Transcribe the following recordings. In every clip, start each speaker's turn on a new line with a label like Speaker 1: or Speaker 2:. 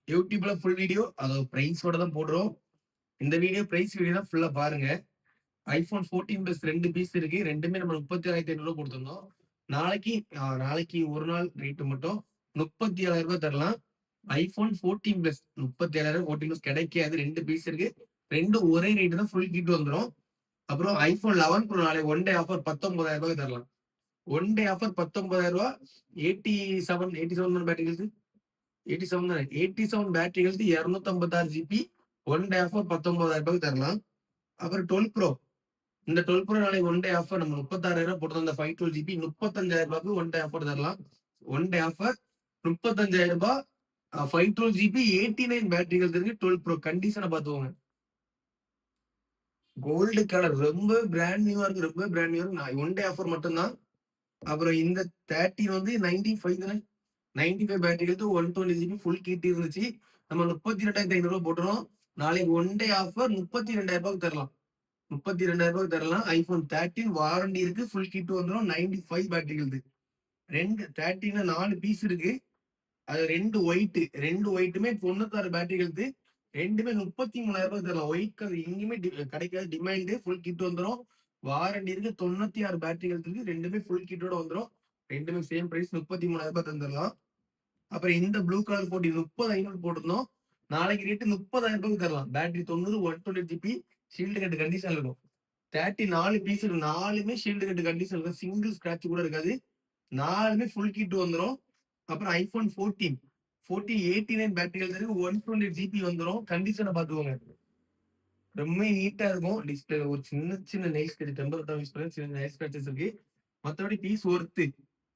Speaker 1: யூடியூப்ல full video அதாவது பிரைஸோட தான் போடுறோம். இந்த வீடியோ பிரைஸ் வீடியோ தான் ஃபுல்லா பாருங்க. ஐபோன் 14 பிளஸ் 2 பீஸ் இருக்கு. ரெண்டுமே நம்ம 37,500 கொடுத்துருந்தோம். நாளைக்கு நாளைக்கு ஒரு நாள் ரேட்டு மட்டும் 37,000 தரலாம். ஐபோன் 14 பிளஸ் 37,000 14 பிளஸ் கிடைக்காது. 2 பீஸ் இருக்கு. ரெண்டும் ஒரே ரேட்டு தான், ஃபுல் கிட் வந்துடும். அப்புறம் ஐபோன் 11 ப்ரோ நாளைக்கு ஒன் டே ஆஃபர் 19,000 தரலாம். One day offer 19,000. 87 battery health 87 தானே, 87 battery health 256 GB. One day offer 19,000 தரலாம். அப்புறம் 12 ப்ரோ, இந்த 12 ப்ரோ நாளைக்கு ஒன் டே ஆஃபர் நம்ம 36,000 போட்டு அந்த 512 ஜிபி 35,000 ஒன் டே ஆஃபர் தரலாம். One day offer 35,000. 512 GB 89 battery health இருக்கு. 12 ப்ரோ கண்டிஷனை பார்த்துக்கோங்க. கோல்டு கலர் ரொம்ப பிராண்ட் நியூவா இருக்கு, ரொம்ப பிராண்ட் நியூவா இருக்கு. ஒன் டே ஆஃபர் மட்டும்தான். அப்புறம் இந்த 13 வந்து 95 தானே, 95 battery health 120 GB full kit இருந்துச்சு. நம்ம 32,500 போட்டுறோம். நாளைக்கு ஒன் டே ஆஃபர் 32,000 தரலாம். 32,000 தரலாம். ஐபோன் 13 வாரண்டி இருக்கு, ஃபுல் கிட் வந்துடும். 95 பேட்டரி ஹெல்த். ரெண்டு 13 4 பீஸ் இருக்கு. அது ரெண்டு ஒயிட்டுமே 96 பேட்டரி ஹெல்த். ரெண்டுமே 33,000 தரலாம். ஒயிட் கலர் எங்கேயுமே கிடைக்காது, டிமாண்ட். ஃபுல் கிட் வந்துடும். வாரண்டி இருக்கு, 96 பேட்டரி ஹெல்த் இருக்கு. ரெண்டுமே ஃபுல் கிட்டோட வந்துடும். ரெண்டுமே சேம் பிரைஸ் 33,000 தந்துடலாம். அப்புறம் இந்த ப்ளூ கலர் போட்டி 30,500 போட்டிருந்தோம். நாளைக்கு ரேட்டு 30,000 தரலாம். பேட்டரி 90 120 ஜிபி ஷீல்டு கட்டு கண்டிஷன் இருக்கும். 34 பீஸ் இருக்கு. நாலுமே ஷீல்டு கட்டு கண்டிஷன் இருக்கும். சிங்கிள் ஸ்கிராட்ச் கூட இருக்காது. நாலுமே ஃபுல் கிட் வந்துடும். அப்புறம் ஐபோன் 14 89 பேட்டரி ஹெல்த் இருக்கு. 120 ஜிபி வந்துடும். கண்டிஷனை பார்த்துக்கோங்க. ரொம்ப நீட்டா இருக்கும். டிஸ்பிளே ஒரு சின்ன நெயில் ஸ்கிராட்ச், டெம்பர் தான் யூஸ் பண்ணி சின்ன நெயில் ஸ்கிராச்சஸ் இருக்கு. மற்றபடி பீஸ் ஒர்த்து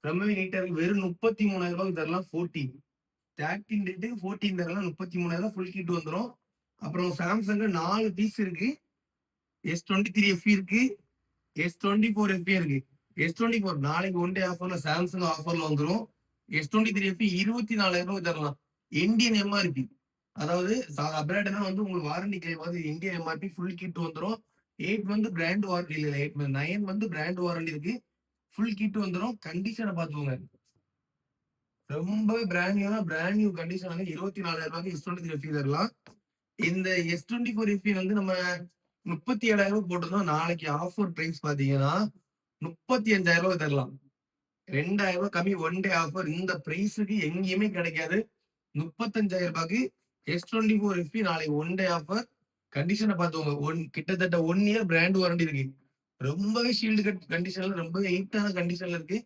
Speaker 1: ரொம்பவே நீட்டா இருக்கு. வெறும் 33,000 தரலாம். 14 13 ரேட்டுக்கு 14 தரலாம். 33,000 ஃபுல் கிட் வந்துடும். அப்புறம் சாம்சங் 4 பீஸ் இருக்கு. S23 FE இருக்கு, S24 FE இருக்கு. S24 நாளைக்கு ஒன் டே ஆஃபர்ல சாம்சங் ஆஃபர்ல வந்துடும். S23 FE 24,000 தரலாம். இந்தியன் எம்ஆர்பி, அதாவது அப்ராட்னா வந்து உங்களுக்கு வாரண்டி கிளைம் வந்து இந்தியன் எம்ஆர்பி ஃபுல் கிட் வந்துடும். 8 வந்து பிராண்ட் வாரண்டி இல்ல, 9 வந்து பிராண்ட் வாரண்டி இருக்கு. ஃபுல் கிட் வந்துடும். கண்டிஷனை பார்த்துக்கோங்க. ரொம்பவே பிராண்ட் நியூ கண்டிஷன் வந்து 24,000 S23 FE தரலாம். இந்த S24 FE வந்து நம்ம 37,000 போட்டிருந்தோம். நாளைக்கு ஆஃபர் பிரைஸ் பாத்தீங்கன்னா 35,000 தரலாம். 2,000 கம்மி. One day offer. இந்த பிரைஸுக்கு எங்கேயுமே கிடைக்காது. 35,000 S24 FE நாளைக்கு ஒன் டே ஆஃபர். கண்டிஷனை பார்த்துக்கோங்க. கிட்டத்தட்ட 1 இயர் பிராண்ட் வாரண்டி இருக்கு. ரொம்பவே ஷீல்டு கட் கண்டிஷன்ல, ரொம்பவே ஹெயிட்டான கண்டிஷன்ல இருக்கு.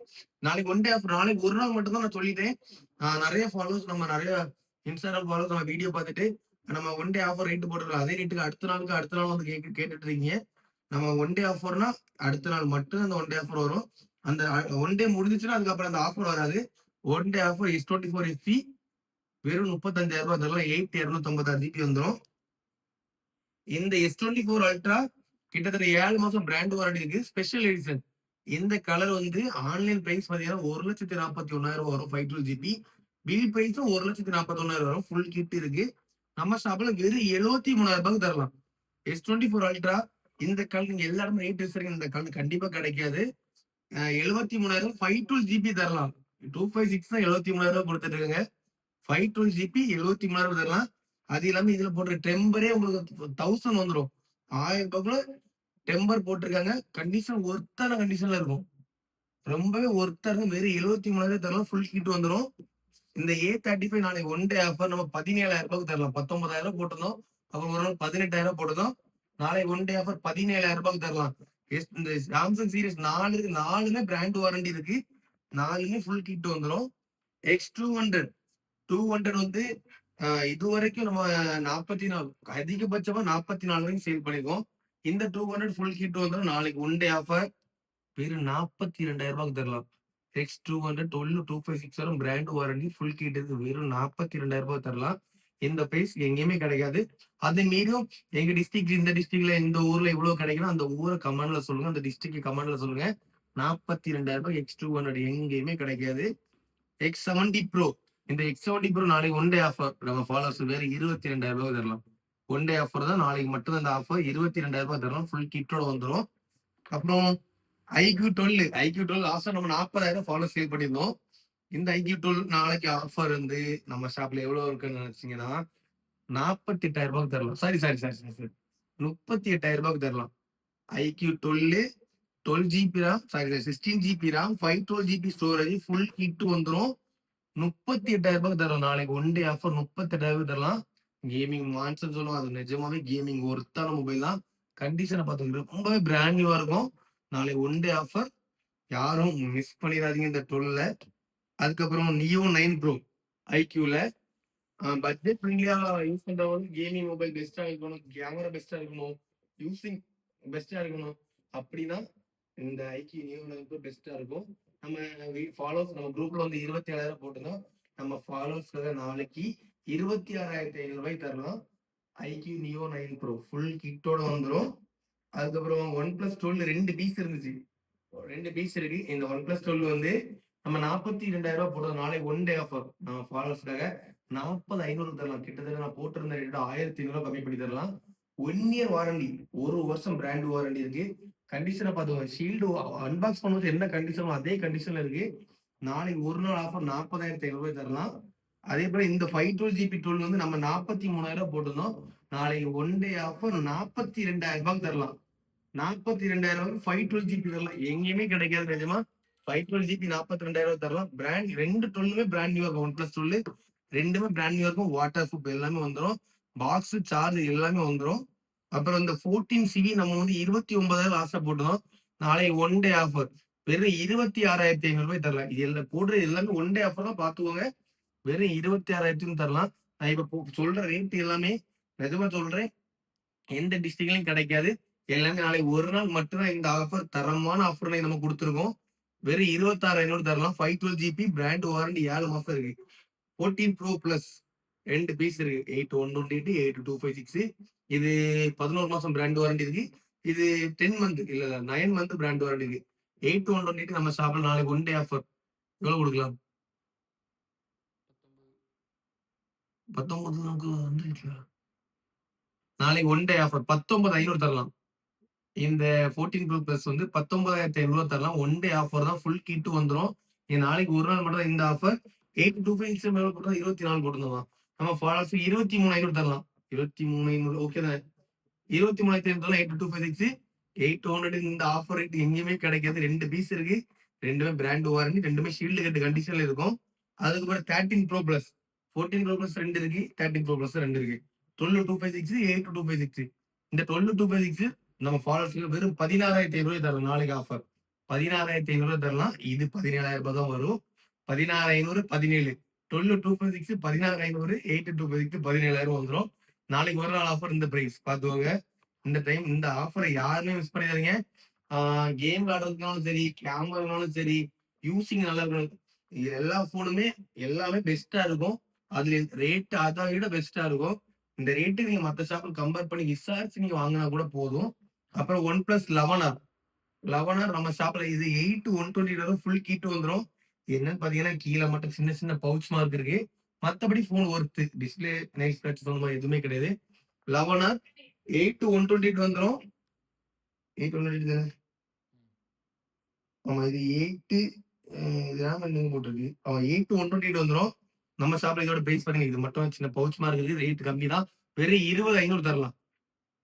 Speaker 1: நாளைக்கு ஒன் டே ஆஃபர். நாளைக்கு ஒரு நாள் மட்டும் தான் நான் சொல்லிட்டேன். நிறைய ஃபாலோஸ், நம்ம நிறைய இன்ஸ்டாகிராம் ஃபாலோஸ் நம்ம வீடியோ பார்த்துட்டு நம்ம ஒன் டே ஆஃபர் ரேட்டு போட்டுருக்கோம். அதே ரேட்டுக்கு அடுத்த நாள் வந்து கேட்டுட்டு இருக்கீங்க. நம்ம ஒன் டே ஆஃபர்னா அடுத்த நாள் மட்டும் அந்த ஒன் டே ஆஃபர் வரும். அந்த ஒன் டே முடிஞ்சிச்சுன்னா அதுக்கப்புறம் அந்த ஆஃபர் வராது. One day offer S24 FE வெறும் 35,000 தரலாம். 8,256 ஜிபி வந்துடும். இந்த S24 அல்ட்ரா கிட்டத்தட்ட 7 மாசம் பிராண்ட் வாரண்டி இருக்கு. Special edition. இந்த கலர் வந்து ஆன்லைன் பிரைஸ் பாத்தீங்கன்னா 1,41,000 வரும். 512 ஜிபி பில் பிரைஸும் 1,41,000 வரும். ஃபுல் கிட் இருக்கு. நம்ம ஷாப்ல வெறும் 73,000 தரலாம். S24 அல்ட்ரா இந்த கலர் நீங்க எல்லா இடமும் ரேட் வச்சிருக்கீங்க. இந்த கலர் கண்டிப்பா கிடைக்காது. 73,000 512 ஜிபி தரலாம். 256 தான் 73,000 கொடுத்துட்டு இருக்காங்க. 512 ஜிபி 73,000 தரலாம். அது இல்லாம இதுல போடுற டெம்பரே உங்களுக்கு 1000 வந்துடும். 1000 டெம்பர் போட்டிருக்காங்க. கண்டிஷன் ஒர்த்தான கண்டிஷன்ல இருக்கும். ரொம்பவே ஒர்த்தா இருக்கும். வெறும் 73,000 தரலாம். ஃபுல் கிட் வந்துடும். இந்த A35 நாளைக்கு ஒன் டே ஆஃபர் நம்ம 17,000 தரலாம். 19,000 போட்டிருந்தோம். அப்புறம் ஒரு நாள் 18,000 போட்டிருந்தோம். நாளைக்கு ஒன் டே ஆஃபர் 17,000 தரலாம். இந்த சாம்சங் சீரிஸ் 4 பிராண்ட் வாரண்டி இருக்கு. 4 ஃபுல் கிட் வந்துடும். X200 வந்து இது வரைக்கும் நம்ம 44, அதிகபட்சமா 44 வரைக்கும் சேல் பண்ணிருக்கோம். இந்த 200 ஃபுல் கிட் வந்துடும். நாளைக்கு ஒன் டே ஆஃபர் வெறும் 42,000 தரலாம். X200 12 256 brand warranty full kit இருக்கு. வெறும் 42,000 தரலாம். இந்த பிரைஸ் எங்கேயுமே கிடைக்காது. அது மீறியும் எங்க டிஸ்ட்ரிக்ட், இந்த டிஸ்ட்ரிக்ட்ல இந்த ஊர்ல இவ்வளவு கிடைக்கணும் அந்த ஊரை கமெண்ட்ல சொல்லுங்க. அந்த டிஸ்ட்ரிக்ட் கமெண்ட்ல சொல்லுங்க. 42,000 X200 எங்கேயுமே கிடைக்காது. X70 Pro, இந்த X70 Pro நாளைக்கு ஒன் டே ஆஃபர் நம்ம ஃபாலோவர்ஸ் வேற 22,000 தரலாம். ஒன் டே ஆஃபர் தான், நாளைக்கு மட்டும் அந்த ஆஃபர். 22,000 தரலாம். ஃபுல் கிட்டோட வந்துடும். அப்புறம் IQ12 லாஸ்டா நம்ம 40,000 ஃபாலோவர்ஸ் சேல் பண்ணியிருந்தோம். இந்த ஐக்யூ 12 நாளைக்கு ஆஃபர் வந்து நம்ம ஷாப்ல எவ்வளவு இருக்குன்னு நினைச்சீங்கன்னா 48,000 தரலாம். Sorry sorry sorry sorry sorry 38,000 தரலாம். IQOO 12 GB RAM, sorry 16 GB RAM, 512 GB storage, full kit வந்துடும். 38,000 தரலாம். நாளைக்கு ஒன் டே ஆஃபர் 38,000 தரலாம். கேமிங் மான்சன் சொல்லுவோம். அது நிஜமாவே கேமிங் ஒர்த்தான மொபைல் தான். கண்டிஷனை பார்த்துக்கிட்டு ரொம்பவே பிராண்ட் நியூவா இருக்கும். நாளை ஒன் டே ஆஃபர் யாரும் மிஸ் பண்ணிடாதீங்க இந்த 12ல. அதுக்கப்புறம் நியோ 9 ப்ரோ ஐக்யூல பட்ஜெட் ஃப்ரெண்ட்லியா யூஸ் பண்றவங்க கேமிங் மொபைல் பெஸ்டா இருக்கணும், கேமரா பெஸ்டா இருக்கணும், யூசிங் பெஸ்டா இருக்கணும் அப்படின்னா இந்த ஐக்யூ நியோ 9 ப்ரோ பெஸ்டா இருக்கும். நம்ம ஃபாலோவர்ஸ் நம்ம குரூப்ல வந்து 27,000 போட்டுருந்தோம். நம்ம ஃபாலோவர்ஸ்க்காக நாளைக்கு 26,500 தரலாம். ஐக்யூ நியோ 9 ப்ரோ ஃபுல் கிட்டோட வந்துடும். அதுக்கப்புறம் ஒன் பிளஸ் 12 2 பீஸ் இருந்துச்சு. 2 பீஸ் இருக்கு. இந்த ஒன் பிளஸ் 12 வந்து நம்ம 42,000 போடுறது. நாளை ஒன் டே ஆஃபர் நம்ம ஃபாலோவர்ஸ்க்காக 40,500 தரலாம். கிட்டத்தட்ட நான் போட்டிருந்த ரேட் 1,500 கம்மி பண்ணி தரலாம். 1 இயர் வாரண்டி, 1 வருஷம் பிராண்ட் வாரண்டி இருக்கு. கண்டிஷனை பார்த்துக்கோங்க. ஷீல்டு அன்பாக்ஸ் பண்ணும்போது என்ன கண்டிஷனோ அதே கண்டிஷன்ல இருக்கு. நாளைக்கு ஒரு நாள் ஆஃபர் 40,500 தரலாம். அதே போல இந்த 512 ஜிபி 12 வந்து நம்ம 43,000 போட்டிருந்தோம். நாளைக்கு ஒன் டே ஆஃபர் 42,000 தரலாம். 42,000 512 ஜிபி தரலாம். எங்கேயுமே கிடைக்காது நிஜமா. 512 ஜிபி 42,000 தரலாம். பிராண்ட் 2 12மே பிராண்ட் நியூ இருக்கும். ஒன் பிளஸ் 12 ரெண்டுமே பிராண்ட் நியூ இருக்கும். வாட்டர் ப்ரூஃப் எல்லாமே வந்துடும். பாக்ஸ் சார்ஜ் எல்லாமே வந்துடும். அப்புறம் இந்த 14 சிவி நம்ம வந்து 29,000 ஆசை போட்டோம். நாளை ஒன் டே ஆஃபர் வெறும் 26,500 தரலாம். இது எல்லாம் போடுற எல்லாமே ஒன் டே ஆஃபர் தான் பார்த்துக்கோங்க. வெறும் 26,000 தரலாம். நான் இப்ப சொல்ற ரேட் எல்லாமே நிஜமா சொல்றேன், எந்த டிஸ்ட்ரிக்ட்லயும் கிடைக்காது. எல்லாமே நாளைக்கு ஒரு நாள் மட்டும்தான் இந்த ஆஃபர், தரமான ஆஃபர் நம்ம கொடுத்துருக்கோம். வெறும் 26,500 தரலாம். 512 ஜிபி பிராண்ட் வாரண்டி 7 மாசம் இருக்கு. 14 ப்ரோ பிளஸ் 2 பீஸ் இருக்கு. 8,128, 8,256. இது 11 மாசம் பிராண்ட் வாரண்டி இருக்கு. இது 10 மந்த் இல்ல 9 மந்த் பிராண்ட் வாரண்டி இருக்கு. 8,128 நம்ம ஷாப்ல நாளைக்கு ஒன் டே ஆஃபர் எவ்வளவு கொடுக்கலாம்? 19 நமக்கு நாளைக்கு ஒன் டே ஆஃபர் 19,500 தரலாம். இந்த 14 ப்ரோ பிளஸ் வந்து 19,500 தரலாம். ஒன் டே ஆஃபர் தான். ஃபுல் கிட் வந்துடும். நாளைக்கு ஒரு நாள் மட்டும் இந்த ஆஃபர். 8,256 மேல போட்டா 24 போட்டுருந்தோம். நம்ம ஃபாலோவர்ஸ் 23,500 தரலாம். 23,500 ஓகே தானே? 23,500 தரலாம். 8,256 800 இந்த ஆஃபர் ரேட் எங்கேயுமே கிடைக்காது. 2 பீஸ் இருக்கு. ரெண்டுமே பிராண்ட் வாரண்டி, ரெண்டுமே ஷீல்டு கட்டு கண்டிஷன்ல இருக்கும். அதுக்கப்புறம் 13 ப்ரோ பிளஸ் 14 ப்ரோ பிளஸ் 2 இருக்கு. 13 ப்ரோ பிளஸ் 2 இருக்கு. 12,256 8,256. இந்த 12,256 நம்ம ஃபாலோவர்ஸ்க்கு வெறும் 16,500 தரலாம். நாளைக்கு ஆஃபர் 16,500 தரலாம். இது 17,000 தான் வரும். 16,500 17 12,256 16,500 8,256 17,000 வந்துடும். நாளைக்கு ஒரு நாள் ஆஃபர் இந்த பிரைஸ் பார்த்துக்கோங்க. இந்த டைம் இந்த ஆஃபரை யாருமே மிஸ் பண்ணிடாதீங்க. கேம் விளையாடுறதுனாலும் சரி, கேமரானாலும் சரி, யூசிங் நல்லா இருக்கணும். எல்லா போனுமே எல்லாமே பெஸ்டா இருக்கும். அதுல ரேட் அதை விட பெஸ்டா இருக்கும். இந்த ரேட்டு நீங்க மற்ற ஷாப்பில் கம்பேர் பண்ணி விசாரிச்சு நீங்க வாங்கினா கூட போதும். அப்புறம் ஒன் பிளஸ் 11R நம்ம ஷாப்ல இது 8,120 ஃபுல் கிட் வந்துடும். என்னன்னு பாத்தீங்கன்னா கீழே மட்டும் சின்ன சின்ன பவுச் மார்க் இருக்கு. மத்தபடி phone worth, display nice scratch எதுவுமே கிடையாது. 11R 8,128 வந்துடும். 8,128 தானே? ஆமா, இது 8 ரேம் என்னங்க போட்டிருக்கு. 8,128 வந்துடும். நம்ம ஷாப்ல இதோட பிரைஸ் பாருங்க. இது மட்டும் சின்ன பவுச் மார்க் இருக்கு. ரேட் கம்மி தான். வெறும் 20,500 தரலாம்.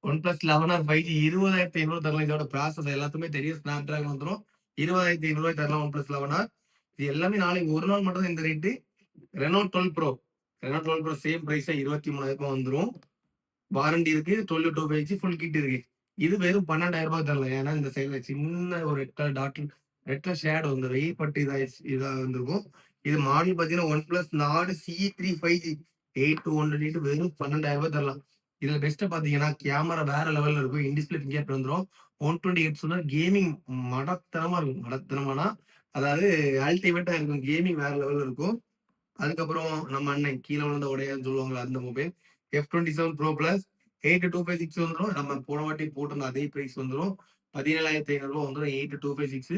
Speaker 1: ஒன் பிளஸ் 11R 5G 20,500 தரலாம். இதோட ப்ராசஸ் எல்லாத்துக்குமே தெரியும். ஸ்னாப் டிராகன் வந்துடும். 20,500 தரலாம். One plus 11R. இது எல்லாமே நாளைக்கு ஒரு நாள் மட்டும் தான் இந்த ரேட்டு. ரெனோ 12 ப்ரோ சேம் பிரைஸா 23,000 வந்துடும். வாரண்டி இருக்கு. 12,256 ஃபுல் கிட் இருக்கு. இது வெறும் 12,000 தரலாம். ஏன்னா இந்த சைடுல சின்ன ஒரு ரெட்ல ஷேட் வந்து வெயில் பட்டு இதா வந்திருக்கும். இது மாடல் பாத்தீங்கன்னா ஒன் பிளஸ் நாடு C3 5G 8,128 வெறும் 12,000 தரலாம். இதுல பெஸ்ட்டா பாத்தீங்கன்னா கேமரா வேற லெவல்ல இருக்கும். இன்டிஸ்பிளே ஃபிங்கர் பிரிண்ட் வந்துடும். 128 சொன்னா கேமிங் மடத்தனமா இருக்கும். மடத்தனமானா அதாவது அல்டிமேட்டா இருக்கும். கேமிங் வேற லெவல்ல இருக்கும். அதுக்கப்புறம் நம்ம அண்ணன் கீழே விழுந்த உடையான்னு சொல்லுவாங்களா அந்த மொபைல் F27 Pro Plus 8,256 வந்துடும். நம்ம போன வாட்டி போட்டிருந்த அதே பிரைஸ் வந்துடும். 17,500 வந்துடும். 8,256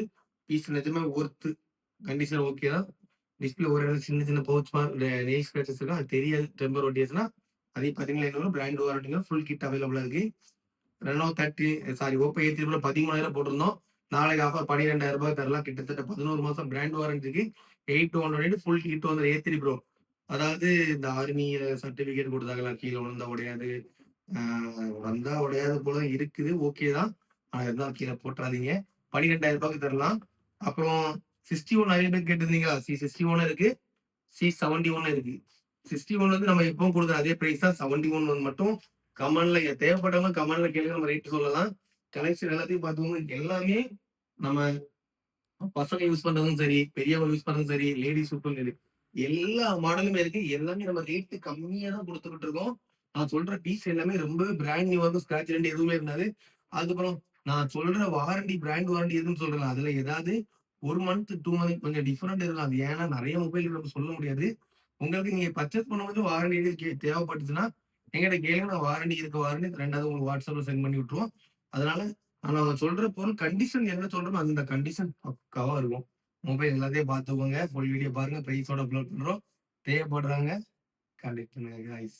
Speaker 1: பீஸ் நிஜமே ஒர்த்து. கண்டிஷன் ஓகே தான். டிஸ்பிளே ஒரு இடத்துல சின்ன சின்ன பவுச் நெய் ஸ்கிராச்சஸ் இருக்கும். அது தெரியாது. டெம்பர் ஒட்டியாச்சுன்னா அதே 17,500 பிராண்ட் வாரண்டிங்க ஃபுல் கிட் அவைலபிளா இருக்கு. ரெனோ 30 சாரி ஓப்போ A3 13,000 போட்டிருந்தோம். நாளைக்கு ஆஃபர் 12,000 தரலாம். கிட்டத்தட்ட 11 மாசம் பிராண்ட் வாரண்டி இருக்கு. 8,200 ஃபுல் T200 A3 ப்ரோ. அதாவது இந்த ஆர்மி சர்டிபிகேட் கொடுத்தாங்களா, கீழ விழுந்தா உடையாது. ஆ வந்தா உடையாது போல இருக்குது. ஓகே தான். ஆனா இருந்தாலும் கீழ போட்றாதீங்க. ரூ. 12,000க்கு தரலாம். அப்புறம் 61 நெறைய பேர் கேட்டிருந்தீங்களா? C61 இருக்கு. C71 இருக்கு. 61 வந்து நம்ம எப்பவும் குடுக்குற அதே பிரைஸ் தான். 71 வந்து மட்டும் கமெண்ட்ல தேவைப்பட்டவங்க கமெண்ட்ல கேளுங்க. நம்ம ரேட் சொல்லலாம். கலெக்ஷன் எல்லாத்தையும் பார்த்துக்கோங்க. எல்லாமே நம்ம பசங்க யூஸ் பண்றதும் சரி, பெரியவங்க யூஸ் பண்றதும் சரி, லேடீஸ் யூஸ் பண்றது எல்லா மாடலுமே இருக்கு. எல்லாமே நம்ம ரேட் கம்மியா தான் குடுத்துக்கிட்டு இருக்கோம். நான் சொல்ற பீஸ் எல்லாமே ரொம்பவே பிராண்ட் நியூவா இருக்கும். ஸ்க்ராட்ச் ரெண்ட் எதுவுமே இருக்காது. அதுக்கப்புறம் நான் சொல்ற வாரண்டி, பிராண்ட் வாரண்டி எதுன்னு சொல்றேன். அதுல ஏதாவது 1 மந்த், 2 மந்த் கொஞ்சம் டிஃபரெண்ட் இருக்கும். அது ஏன்னா நெறைய மொபைல் நம்ம சொல்ல முடியாது. உங்களுக்கு நீங்க பர்ச்சேஸ் பண்ணும்போது வாரண்டி தேவைப்பட்டுச்சுன்னா, என்கிட்ட கேளுங்க. நான் வாரண்டி இருக்கு. வாரண்டி 2வது உங்களுக்கு WhatsAppல சென்ட் பண்ணி விட்டுருவோம். அதனால நாங்க சொல்ற பொருள் கண்டிஷன் என்ன சொல்றோமோ அந்த கண்டிஷன் பக்காவா இருக்கும். மொபைல் எல்லாத்தையும் பார்த்துக்கோங்க. ஃபுல் வீடியோ பாருங்க. பிரைஸோட அப்லோட் பண்றோம். தேவைப்படுறவங்க கான்டாக்ட் பண்ணுங்க காய்ஸ்.